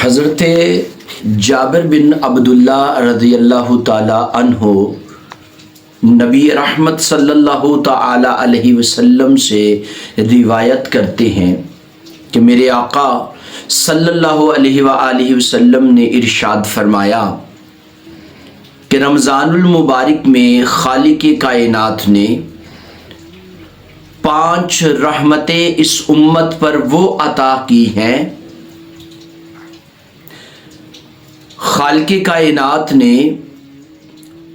حضرت جابر بن عبداللہ رضی اللہ تعالی عنہ نبی رحمت صلی اللہ تعالی علیہ وسلم سے روایت کرتے ہیں کہ میرے آقا صلی اللہ علیہ وآلہ وسلم نے ارشاد فرمایا کہ رمضان المبارک میں خالق کائنات نے 5 رحمتیں اس امت پر وہ عطا کی ہیں۔ خالق کائنات نے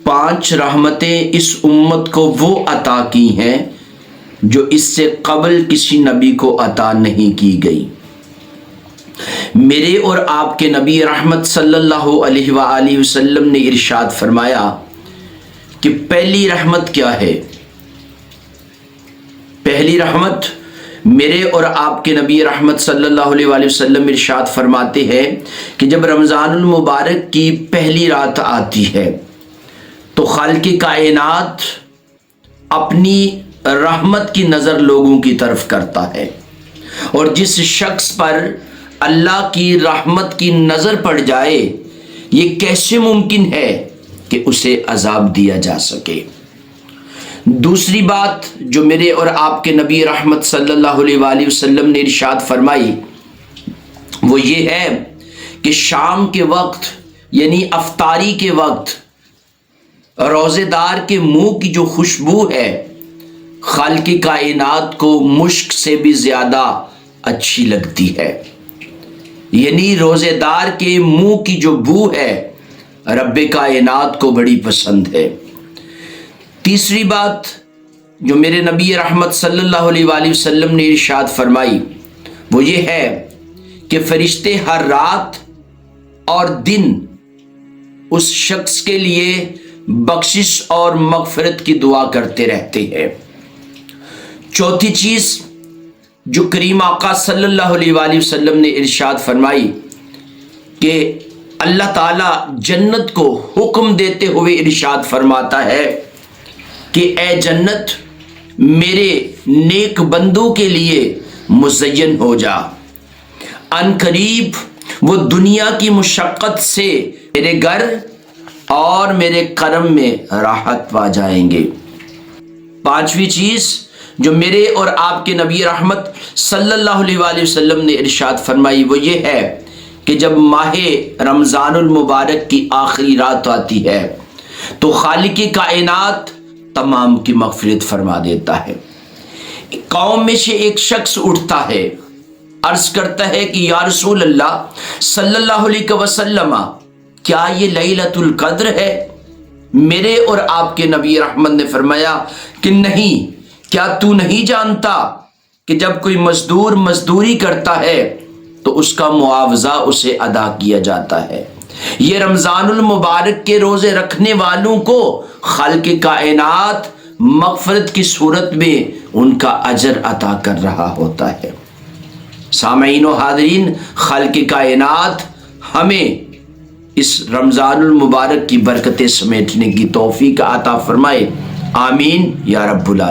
5 رحمتیں اس امت کو وہ عطا کی ہیں جو اس سے قبل کسی نبی کو عطا نہیں کی گئی۔ میرے اور آپ کے نبی رحمت صلی اللہ علیہ وآلہ وسلم نے ارشاد فرمایا کہ پہلی رحمت کیا ہے؟ پہلی رحمت میرے اور آپ کے نبی رحمت صلی اللہ علیہ وآلہ وسلم ارشاد فرماتے ہیں کہ جب رمضان المبارک کی پہلی رات آتی ہے تو خالق کائنات اپنی رحمت کی نظر لوگوں کی طرف کرتا ہے، اور جس شخص پر اللہ کی رحمت کی نظر پڑ جائے یہ کیسے ممکن ہے کہ اسے عذاب دیا جا سکے۔ دوسری بات جو میرے اور آپ کے نبی رحمت صلی اللہ علیہ وآلہ وسلم نے ارشاد فرمائی وہ یہ ہے کہ شام کے وقت یعنی افطاری کے وقت روزے دار کے منہ کی جو خوشبو ہے خالق کائنات کو مشک سے بھی زیادہ اچھی لگتی ہے، یعنی روزے دار کے منہ کی جو بو ہے رب کائنات کو بڑی پسند ہے۔ تیسری بات جو میرے نبی رحمت صلی اللہ علیہ وآلہ وسلم نے ارشاد فرمائی وہ یہ ہے کہ فرشتے ہر رات اور دن اس شخص کے لیے بخشش اور مغفرت کی دعا کرتے رہتے ہیں۔ چوتھی چیز جو کریم آقا صلی اللہ علیہ وآلہ وسلم نے ارشاد فرمائی کہ اللہ تعالی جنت کو حکم دیتے ہوئے ارشاد فرماتا ہے کہ اے جنت میرے نیک بندوں کے لیے مزین ہو جا، ان قریب وہ دنیا کی مشقت سے میرے گھر اور میرے کرم میں راحت پا جائیں گے۔ پانچویں چیز جو میرے اور آپ کے نبی رحمت صلی اللہ علیہ وآلہ وسلم نے ارشاد فرمائی وہ یہ ہے کہ جب ماہ رمضان المبارک کی آخری رات آتی ہے تو خالق کائنات تمام کی مغفرت فرما دیتا ہے۔ قوم میں سے ایک شخص اٹھتا ہے، عرض کرتا ہے کہ یا رسول اللہ صلی اللہ علیہ وسلم کیا یہ لیلۃ القدر ہے؟ میرے اور آپ کے نبی رحمت نے فرمایا کہ نہیں، کیا تو نہیں جانتا کہ جب کوئی مزدور مزدوری کرتا ہے تو اس کا معاوضہ اسے ادا کیا جاتا ہے۔ یہ رمضان المبارک کے روزے رکھنے والوں کو خالق کائنات مغفرت کی صورت میں ان کا اجر عطا کر رہا ہوتا ہے۔ سامعین و حاضرین، خالق کائنات ہمیں اس رمضان المبارک کی برکتیں سمیٹنے کی توفیق عطا فرمائے، آمین یا رب العالمین۔